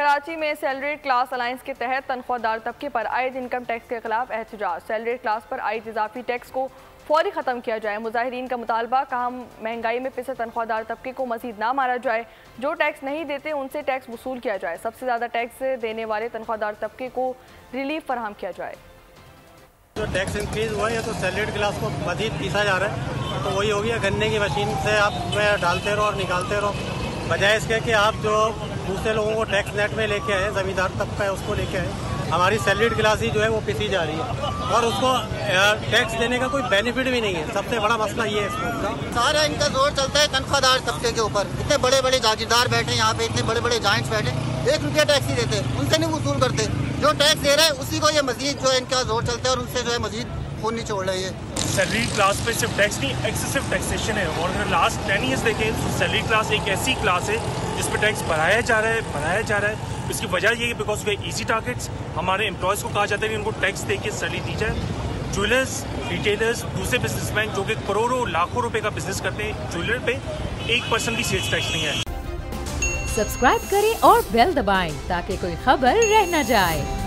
कराची में salaried class alliance के तहत तनख्वाहदार तबके पर आयद इनकम टैक्स के खिलाफ एहतजाज। सैलरीड क्लास पर आयद इजाफी टैक्स को फौरी ख़त्म किया जाए। मुजाहिरीन का मुतालबा, कहा महंगाई में पिसे तनख्वाहदार तबके को मजीद ना मारा जाए। जो टैक्स नहीं देते उनसे टैक्स वसूल किया जाए। सबसे ज़्यादा टैक्स देने वाले तनख्वाहदार तबके को रिलीफ फराहम किया जाए। जो टैक्स इंक्रीज हुआ है तो सैलरीड क्लास को मजीद पीसा जा रहा है, तो वही हो गया गन्ने की मशीन से आप डालते रहो और निकालते रहो, बजाय इसके कि आप जो दूसरे लोगों को टैक्स नेट में लेके आए, ज़मींदार तबका है उसको लेके आए। हमारी सैलरीड क्लास ही जो है वो पिसी जा रही है और उसको टैक्स देने का कोई बेनिफिट भी नहीं है। सबसे बड़ा मसला ये है इसका। सारा इनका जोर चलता है तनख्वाहदार तबके के ऊपर। इतने बड़े बड़े जागीरदार बैठे यहाँ पे, इतने बड़े बड़े जाइंट्स बैठे, 1 रुपया टैक्स ही देते, उनसे नहीं वसूल करते। जो टैक्स दे रहा है उसी को ये मजीद जो है इनका जोर चलता है और उनसे जो है मजीद खून नहीं छोड़ रही है। सैलरी क्लास पे सिर्फ टैक्स नहीं, एक्सेसिव टैक्सेशन है। और अगर लास्ट 10 ईयर्स देखें तो सैलरी क्लास एक ऐसी क्लास है जिस पर टैक्स बढ़ाया जा रहा है। इसकी वजह ये है बिकॉज वे इजी टारगेट्स, हमारे एम्प्लॉयज़ को कहा जाता है कि उनको टैक्स दे के सैलरी दी जाए। ज्वेलर्स, रिटेलर्स, दूसरे बिजनेसमैन जो कि करोड़ों लाखों रुपए का बिजनेस करते हैं, ज्वेलर पे 1% भी सेल्स टैक्स नहीं है। सब्सक्राइब करें और बेल दबाएं ताकि कोई खबर रह न जाए।